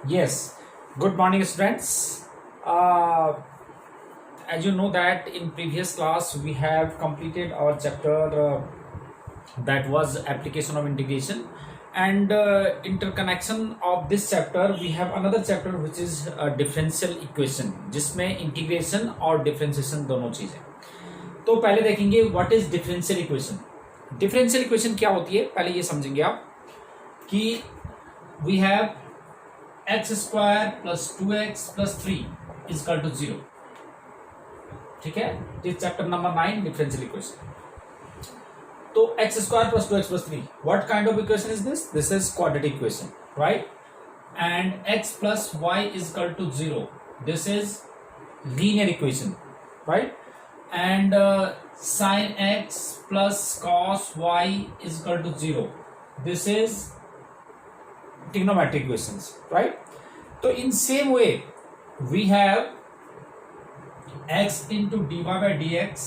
Yes, good morning, students. Uh, as you know that in previous class we have completed our chapter that was application of integration and interconnection of this chapter. We have another chapter which is differential equation, जिसमें integration और differentiation दोनों चीजें. तो पहले देखेंगे what is differential equation. Differential equation क्या होती है, पहले ये समझेंगे आप कि we have x square plus 2x plus 3 is equal to 0. ठीक है, this chapter number 9 differential equation. तो x square plus 2x plus 3 what kind of equation is this? This is quadratic equation, right? And x plus y is equal to 0, this is linear equation, right? And sin x plus cos y is equal to 0, this is trigonometric equations, right? So in same way we have x into dy by dx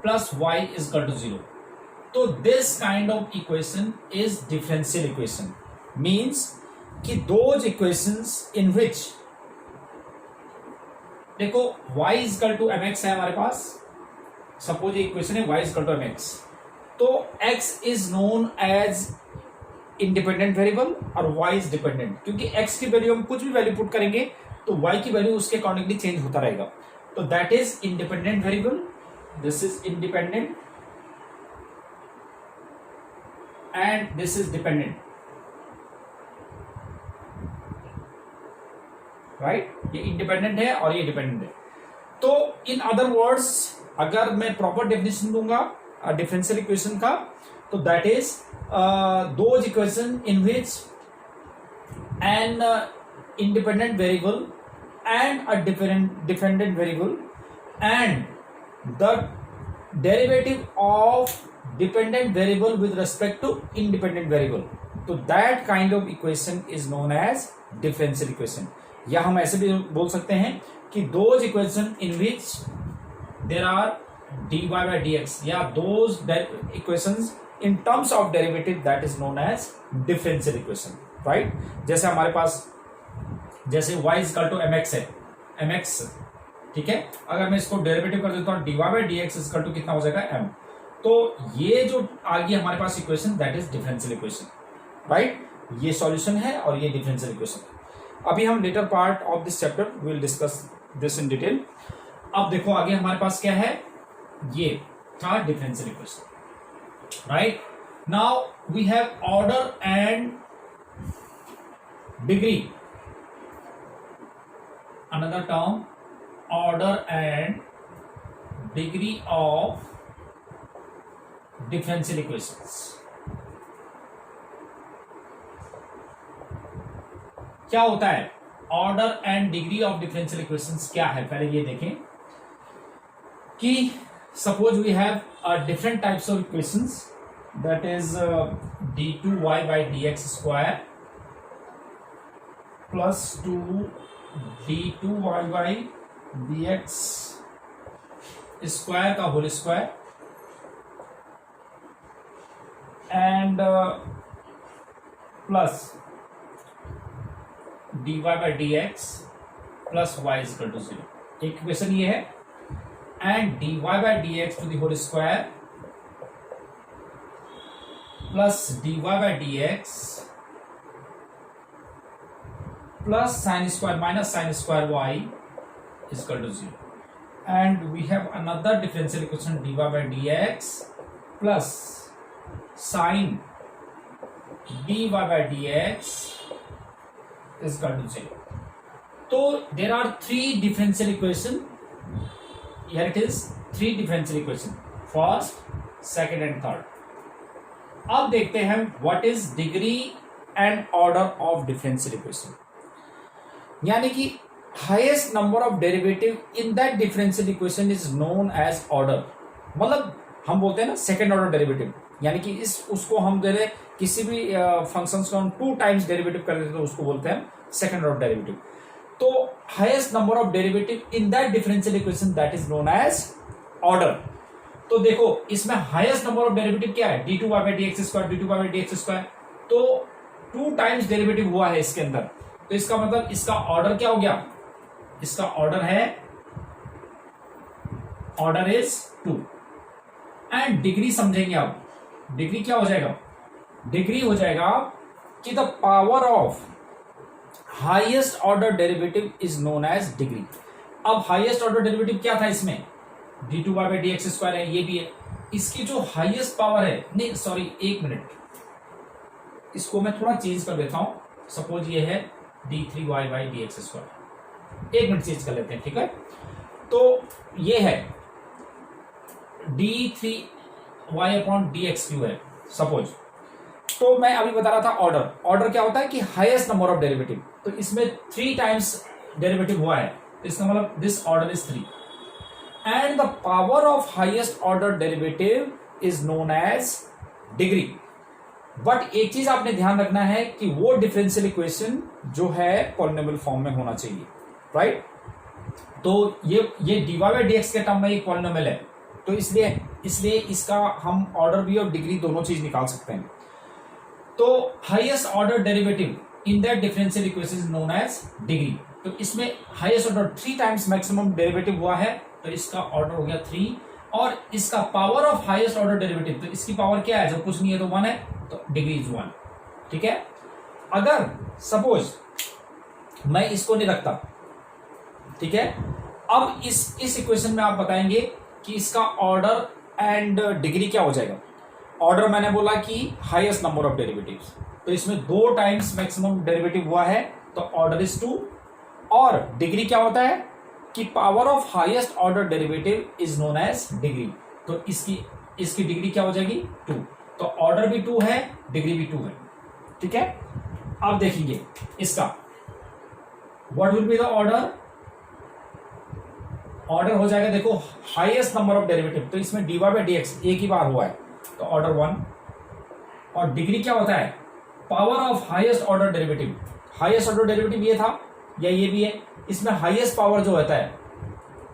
plus y is equal to 0. So this kind of equation is differential equation, means कि those equations in which देखो y is equal to mx है हमारे पास, suppose ये equation है y is equal to mx, तो x is known as independent variable और y is dependent, क्योंकि x की वैल्यू हम कुछ भी वैल्यू पुट करेंगे तो y की वैल्यू उसके अकॉर्डिंगली चेंज होता रहेगा. तो that is independent variable, this is independent and this is dependent, right? ये इंडिपेंडेंट है और ये डिपेंडेंट है. तो इन अदर वर्ड्स अगर मैं प्रॉपर डेफिनेशन दूंगा डिफरेंशियल इक्वेशन का, तो that is those equation in which an independent variable and a dependent variable and the derivative of dependent variable with respect to independent variable, so that kind of equation is known as differential equation. या हम ऐसे भी बोल सकते हैं कि those equation in which there are dy by dx या those equations in terms of derivative that is known as differential equation, right? जैसे हमारे पास जैसे y is equal to mx है, mx, ठीक है, अगर मैं इसको डेरिवेटिव कर देता हूँ dy by dx is equal to कितना हो जाएगा m, तो ये जो आ गई हमारे पास equation that is differential equation, right? ये सॉल्यूशन है और ये डिफरेंशियल इक्वेशन है. अभी हम latter part of this chapter will discuss this in detail. अब देखो आगे हमारे पास क्या है, ये था differential equation, right? Now we have order and degree, another term, order and degree of differential equations. क्या होता है order and degree of differential equations? क्या है पहले ये देखें कि suppose we have different types of equations, that is d2y by dx square plus 2 d2y by dx square का whole square and plus dy by dx plus y is equal to 0. एक equation ये है, and dy by dx to the whole square plus dy by dx plus sin square minus sin square y is equal to 0. And we have another differential equation dy by dx plus sin dy by dx is equal to 0. So there are three differential equations. Here it is, three differential equation, first, second and third. अब देखते हैं what is degree and order of differential equation. यानी कि highest number of derivative in that differential equation is known as order. मतलब हम बोलते हैं ना second order derivative, यानी कि इस उसको हम दे रहे किसी भी फंक्शंस को हम 2 times डेरिवेटिव कर देते तो उसको बोलते हैं सेकंड ऑर्डर डेरिवेटिव. तो highest number of derivative in that differential equation that is known as order. तो देखो इसमें हाईएस्ट नंबर ऑफ डेरिवेटिव क्या है, d two y by d x square, d two y by d x square. तो 2 times derivative हुआ है इसके अंदर, तो इसका मतलब इसका ऑर्डर क्या हो गया, इसका ऑर्डर है, ऑर्डर इज 2। एंड डिग्री समझेंगे आप, डिग्री क्या हो जाएगा, डिग्री हो जाएगा कि the power of highest order derivative is known as degree. अब हाईएस्ट ऑर्डर डेरिवेटिव क्या था इसमें, d2y/dx² है, ये भी है, इसकी जो हाईएस्ट पावर है, नहीं सॉरी एक मिनट, इसको मैं थोड़ा चेंज कर देता हूं, सपोज ये है d3y/dx², एक मिनट चेंज कर लेते हैं, ठीक है। तो ये है d3y/dx³ है सपोज। तो मैं अभी बता रहा था ऑर्डर, ऑर्डर क्या होता है कि हाईएस्ट नंबर ऑफ डेरिवेटिव, तो इसमें 3 टाइम्स डेरिवेटिव हुआ है, तो इसका मतलब this order is 3 and the power of highest order derivative is known as degree. But एक चीज आपने ध्यान रखना है कि वो डिफरेंशियल इक्वेशन जो है पॉलिनोमियल फॉर्म में होना चाहिए, राइट। तो ये dy/dx के टर्म में एक पॉलिनोमियल है, तो इसलिए इसका हम ऑर्डर भी और डिग्री दोनों चीज निकाल सकते हैं। तो highest order derivative in that differential equation is known as degree. तो इसमें highest order 3 times maximum derivative हुआ है, तो इसका ऑर्डर हो गया 3, और इसका power of highest order derivative, तो इसकी पावर क्या है, जब कुछ नहीं है तो 1 है, तो डिग्री इज 1, ठीक है। अगर सपोज मैं इसको नहीं रखता, ठीक है, अब इस इक्वेशन में आप बताएंगे कि इसका ऑर्डर एंड डिग्री क्या हो जाएगा। ऑर्डर मैंने बोला कि हाईएस्ट नंबर ऑफ डेरिवेटिव्स, तो इसमें 2 टाइम्स मैक्सिमम डेरिवेटिव हुआ है, तो ऑर्डर इज 2, और डिग्री क्या होता है कि power of highest order derivative is known as degree, तो इसकी डिग्री क्या हो जाएगी 2, तो ऑर्डर भी 2 है, डिग्री भी 2 है, ठीक है। अब देखेंगे इसका what will be the order, order हो जाएगा, देखो हाईएस्ट नंबर ऑफ डेरिवेटिव, तो इसमें dy/dx एक ही बार हुआ है, तो ऑर्डर 1, और डिग्री क्या होता है, power of highest order derivative, highest order derivative ये था या ये भी है, इसमें हाईएस्ट पावर जो होता है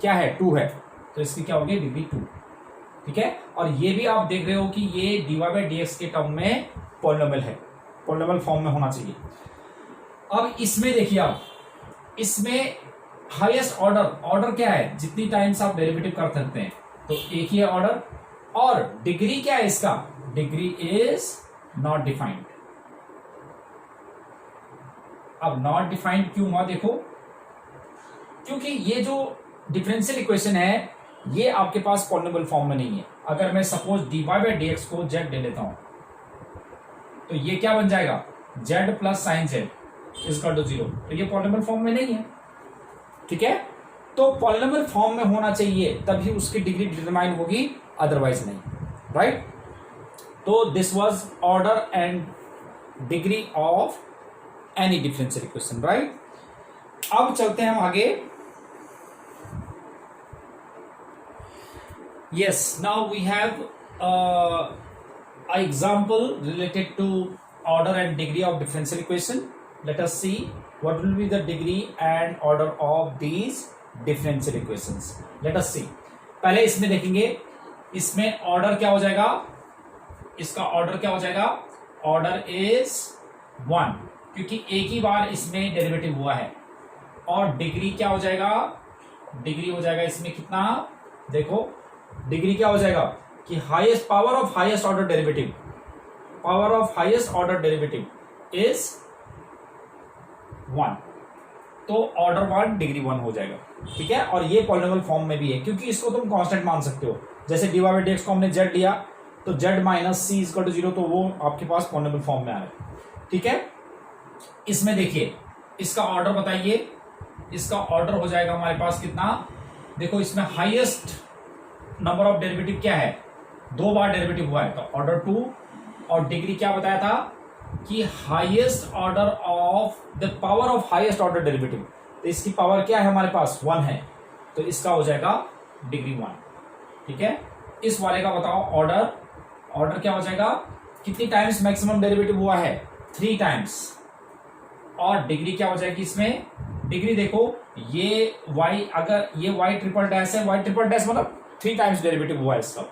क्या है 2 है, तो इसकी क्या होगी डिग्री 2, ठीक है। और ये भी आप देख रहे हो कि ये dy/dx के टर्म में पॉलिनोमियल है, पॉलिनोमियल फॉर्म में होना चाहिए। अब इसमें देखिए आप, इसमें हाईएस्ट ऑर्डर क्या है, जितनी टाइम्स आप डेरिवेटिव कर सकते हैं, तो एक ही है ऑर्डर, और डिग्री क्या है इसका, डिग्री इज नॉट डिफाइंड। अब नॉट डिफाइंड क्यों हुआ, देखो क्योंकि ये जो डिफरेंशियल इक्वेशन है ये आपके पास पॉलिनोमियल फॉर्म में नहीं है। अगर मैं सपोज dy/dx को z ले लेता हूं, तो ये क्या बन जाएगा, z plus sine z equal to 0, तो ये पॉलिनोमियल फॉर्म में नहीं है, ठीक है। तो पॉलिनोमियल फॉर्म में होना चाहिए, तभी उसकी डिग्री डिटरमाइन होगी, अदरवाइज नहीं, राइट। तो this was order and degree of any differential equation, right. अब चलते हैं हम आगे। Yes, now we have an example related to order and degree of differential equation. Let us see what will be the degree and order of these differential equations. Let us see. पहले इसमें देखेंगे, इसमें order क्या हो जाएगा, इसका order क्या हो जाएगा, ऑर्डर इज 1, क्योंकि एक ही बार इसमें डेरिवेटिव हुआ है। और डिग्री क्या हो जाएगा, डिग्री हो जाएगा इसमें कितना, देखो डिग्री क्या हो जाएगा कि highest power of highest order derivative, power of highest order derivative is 1, तो ऑर्डर 1 डिग्री 1 हो जाएगा, ठीक है। और ये पॉलिनोमियल फॉर्म में भी है, क्योंकि इसको तुम कांस्टेंट मान सकते हो, जैसे dy/dx को हमने z लिया, तो z minus c equal to 0, तो वो आपके पास पॉलिनोमियल फॉर्म में आ रहा है, ठीक है। इसमें देखिए इसका ऑर्डर बताइए, इसका ऑर्डर हो जाएगा हमारे पास कितना, देखो इसमें हाईएस्ट नंबर ऑफ डेरिवेटिव क्या है, 2 बार डेरिवेटिव हुआ है, तो ऑर्डर 2, और डिग्री क्या बताया था कि highest order of the power of highest order derivative, तो इसकी पावर क्या है हमारे पास 1 है, तो इसका हो जाएगा डिग्री 1, ठीक है। इस वाले का बताओ ऑर्डर, ऑर्डर क्या हो जाएगा, कितनी टाइम्स मैक्सिमम डेरिवेटिव हुआ है 3 टाइम्स, और डिग्री क्या हो जाएगी इसमें, डिग्री देखो ये y, अगर ये y ट्रिपल डैश है, y ट्रिपल डैश मतलब 3 टाइम्स डेरिवेटिव हुआ है इसका,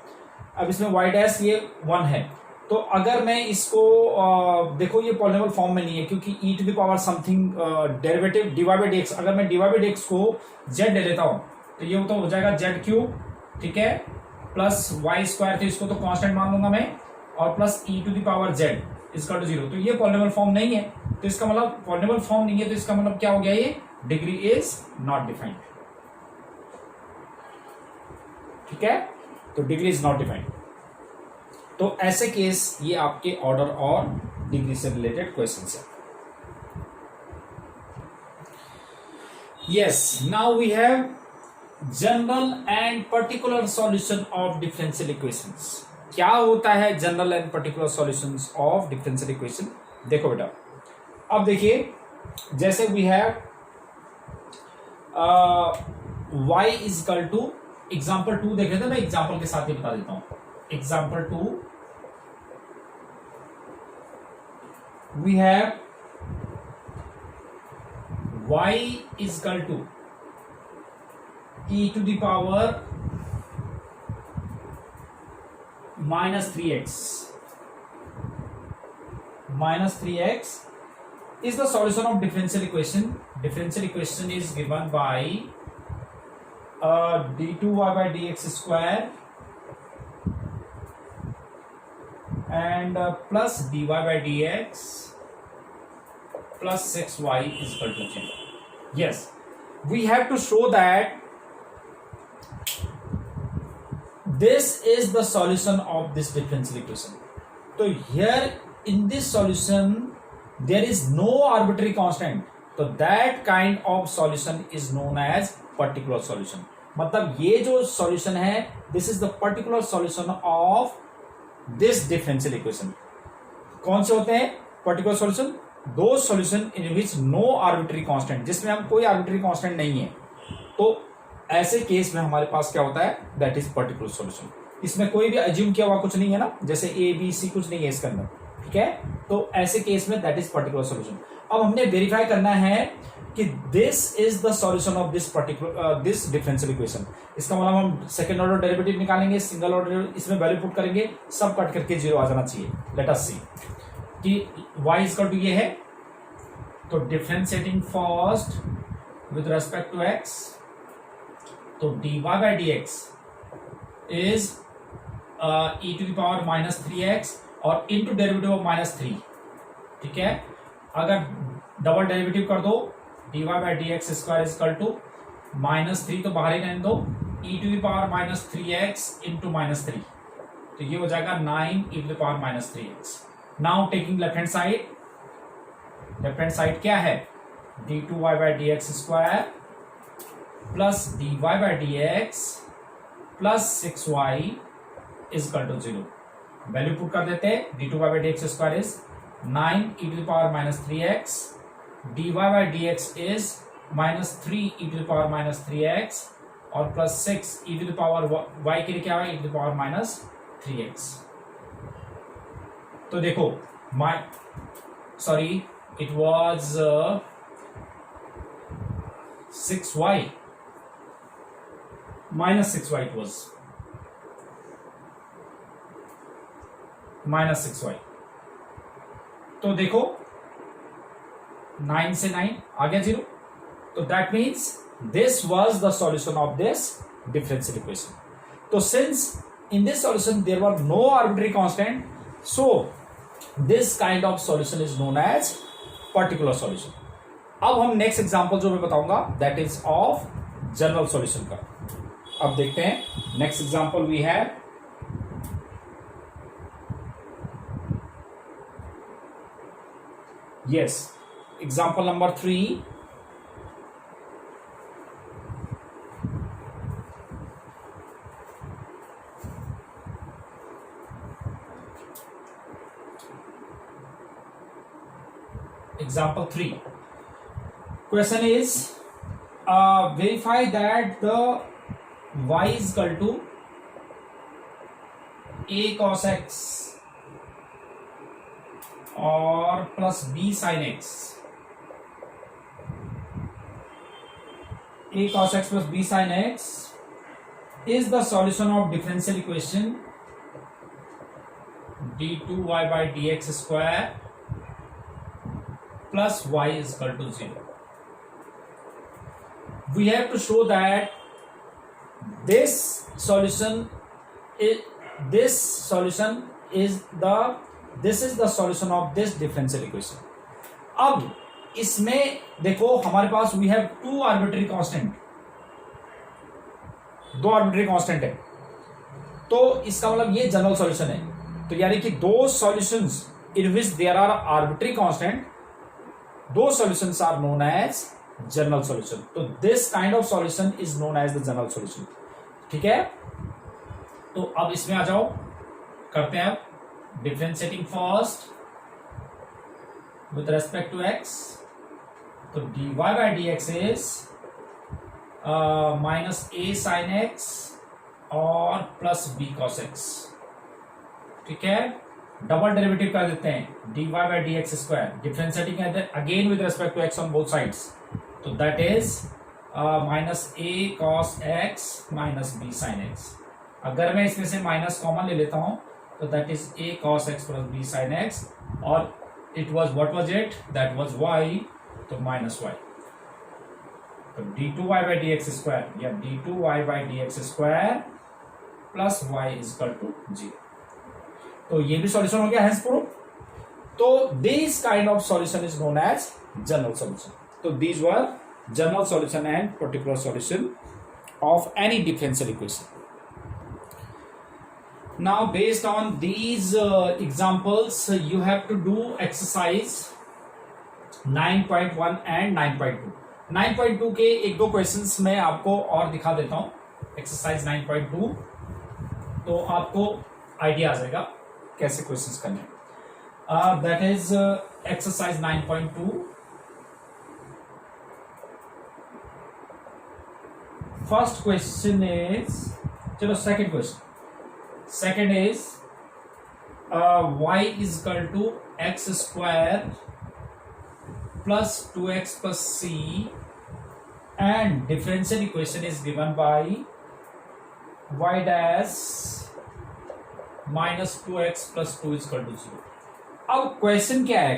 अब इसमें y डैश ये 1 है, तो अगर मैं इसको देखो ये पॉलिनोमियल फॉर्म में नहीं है क्योंकि e to the power something derivative dy by dx, अगर मैं dy बाई dx को z ले लेता हूं तो ये तो हो जाएगा z क्यूब, ठीक है, प्लस वाई स्क्वायर, तो इसको तो कांस्टेंट मान लूंगा मैं, और plus e to the power z is equal to 0। तो ये पॉलिनोमियल फॉर्म नहीं है, तो इसका मतलब पॉलिनोमियल फॉर्म नहीं है, तो इसका मतलब क्या हो गया, ये डिग्री इज नॉट डिफाइंड, ठीक है, तो डिग्री इज नॉट डिफाइंड। तो ऐसे केस ये आपके ऑर्डर और डिग्री से रिलेटेड क्वेश्चंस है। Yes, now we have general and particular solution of differential equations. क्या होता है general and particular solutions of differential equation? देखो बेटा, अब देखिए, जैसे we have y is equal to example 2 देख रहे थे, मैं एग्जाम्पल के साथ ही बता देता हूं। Example 2 we have y is equal to e to the power minus 3x. Minus 3x is the solution of differential equation. Differential equation is given by d2y by dx square and plus dy by dx plus 6y is equal to 0. Yes, we have to show that this is the solution of this differential equation. So here in this solution there is no arbitrary constant, so that kind of solution is known as particular solution. मतलब ये जो solution है, this is the particular solution of this differential equation. कौन से होते हैं particular solution? दो solution in which no arbitrary constant, जिसमें हम कोई आर्बिट्री कांस्टेंट नहीं है, तो ऐसे केस में हमारे पास क्या होता है, दैट इज पर्टिकुलर सॉल्यूशन। इसमें कोई भी अज्यूम किया हुआ कुछ नहीं है ना, जैसे ए बी सी कुछ नहीं है इसके अंदर, ठीक है, तो ऐसे केस में दैट इज पर्टिकुलर सॉल्यूशन। अब हमने वेरीफाई करना है कि this is the solution of this particular this differential equation. इसका मतलब हम सेकंड ऑर्डर डेरिवेटिव निकालेंगे, सिंगल ऑर्डर इसमें वैल्यू पुट करेंगे, सब कट करके 0 आ जाना चाहिए। लेट अस सी कि y इज इक्वल टू ये है, तो differentiating first with respect to x, तो dy by dx is e to the power minus 3x और इनटू डेरिवेटिव ऑफ -3, ठीक है। अगर डबल डेरिवेटिव कर दो, dy by dx square is equal to -3, तो बाहर ही रहने दो, e to the power -3x into -3, तो ये हो जाएगा 9 e to the power -3x। Now taking left hand side, left hand side क्या है, d2y by dx square plus dy by dx plus 6y is equal to 0। Value put कर देते हैं, d2y by dx square is 9 e to the power -3x, dy by dx is -3 e to the power -3x और plus 6 e to the power y के लिए क्या है, e to the power -3x। तो देखो sorry it was 6y -6y, it was -6y। तो देखो 9 से 9 आ गया 0, तो that means this was the solution of this differential equation. तो since in this solution there were no arbitrary constant, so this kind of solution is known as particular solution. अब हम next example जो मैं बताऊंगा that is of general solution का। अब देखते हैं next example we have yes, example number 3, example 3 question is verify that the y is equal to a cos x और plus B sine X, a cos x plus b sin x is the solution of differential equation d2y by dx square plus y is equal to 0. We have to show that this solution is the solution of this differential equation. अब इसमें देखो हमारे पास we have two arbitrary constant, दो arbitrary constant है, तो इसका मतलब ये जनरल सॉल्यूशन है. तो यानी कि दो solutions in which there are arbitrary constant, दो solutions are known as general solution. तो this kind of solution is known as the general solution. ठीक है, तो अब इसमें आ जाओ, करते हैं अब differentiating first with respect to X. तो dy by dx इज माइनस a sin x और प्लस b cos x. ठीक है, डबल डेरिवेटिव कर देते हैं dy by dx square, differentiating again with respect to x on both sides. तो that is minus a cos x minus b sin x. अगर मैं इसमें से माइनस कॉमन ले लेता हूं तो that is a cos x plus b sin x, और it was what was it, that was y, तो माइनस y. तो d2y by dx स्क्वायर या d2y by dx square plus y is equal to 0. तो ये भी solution हो गया hence proof. तो this kind of solution is known as general solution. तो these were general solution and particular solution of any differential equation. Now based on these examples you have to do exercise 9.1 and 9.2. 9.2 के एक दो questions मैं आपको और दिखा देता हूं. एक्सरसाइज 9.2, तो आपको आइडिया आ जाएगा कैसे क्वेश्चंस करने. That is exercise 9.2. First question is, चलो second question. Second is y is equal to x square plus 2x plus c, and differential equation is given by y dash minus 2x plus 2 is equal to 0. अब question क्या है,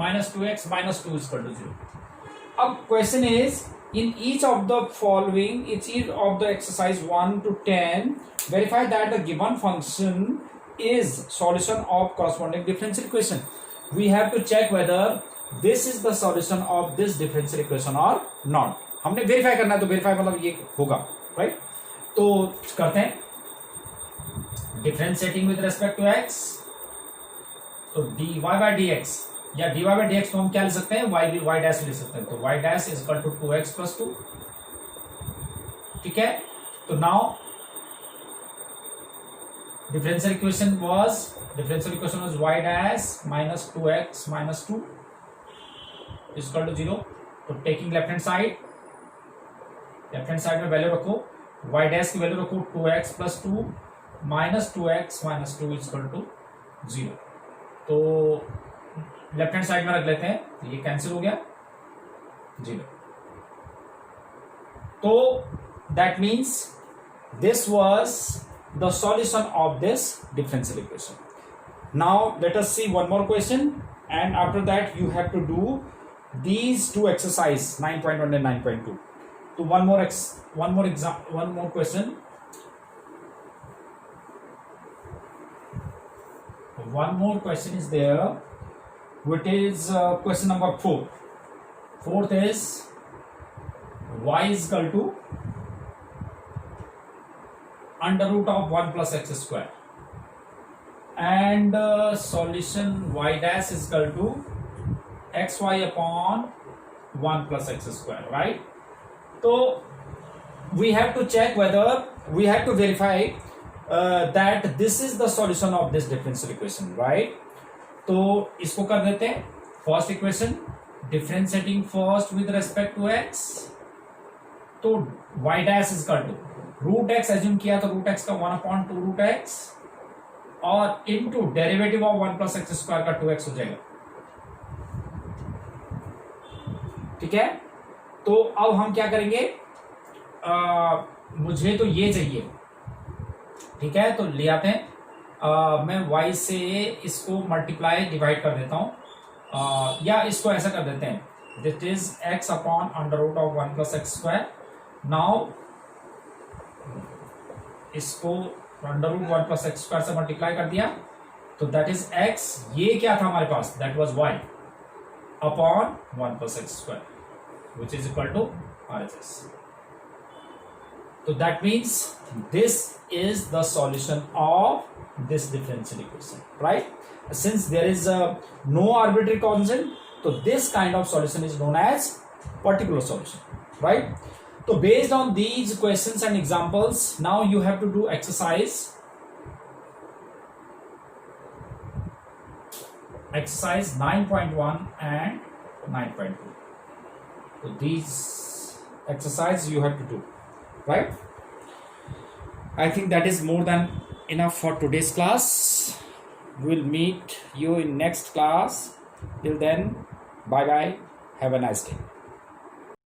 minus 2x minus 2 is equal to 0. अब question is in each of the following, each of the exercise 1 to 10, verify that the given function is solution of corresponding differential equation. We have to check whether this is the solution of this differential equation or not. हमने verify करना है, तो verify मतलब ये होगा, right? तो करते हैं differentiating with respect to x. तो dy by dx या dy by dx को हम क्या ले सकते हैं, y डैश ले सकते हैं. तो y dash is equal to 2x plus 2. ठीक है, तो now differential equation was y dash minus 2x minus 2 is equal to 0. तो टेकिंग लेफ्ट हैंड साइड में वैल्यू रखो, y डैश की वैल्यू रखो 2x plus 2 minus 2x minus 2 is equal to 0. तो left hand side में रख लेते हैं, तो ये कैंसिल हो गया 0. तो that means this was the solution of this differential equation. Now let us see one more question, and after that you have to do these two exercise 9.1 and 9.2. तो one more question. One more question is there, which is question number 4. Fourth is y is equal to under root of 1 plus x square, and solution y dash is equal to xy upon 1 plus x square, right? So we have to check whether, we have to verify that this is the solution of this differential equation, right? तो इसको कर देते हैं. First equation differentiating first with respect to x, तो y dash is equal to root x assume किया, तो root x का 1/2 root x और into derivative of 1 plus x square का 2x हो जाएगा. ठीक है, तो अब हम क्या करेंगे, मुझे तो ये चाहिए. ठीक है, तो ले आते हैं मैं y से इसको मल्टीप्लाई डिवाइड कर देता हूँ, या इसको ऐसा कर देते हैं, that is x upon under root of 1 plus x square. Now इसको under root 1 plus x square से मल्टीप्लाई कर दिया, तो दैट इज x. ये क्या था हमारे पास, that was y upon 1 plus x square which is equal to RHS. So that means this is the solution of this differential equation, right? Since there is no arbitrary constant, so this kind of solution is known as particular solution, right? So based on these questions and examples, now you have to do exercise 9.1 and 9.2. So these exercises you have to do, right? I think that is more than enough for today's class. We'll meet you in next class. Till then, bye bye. Have a nice day.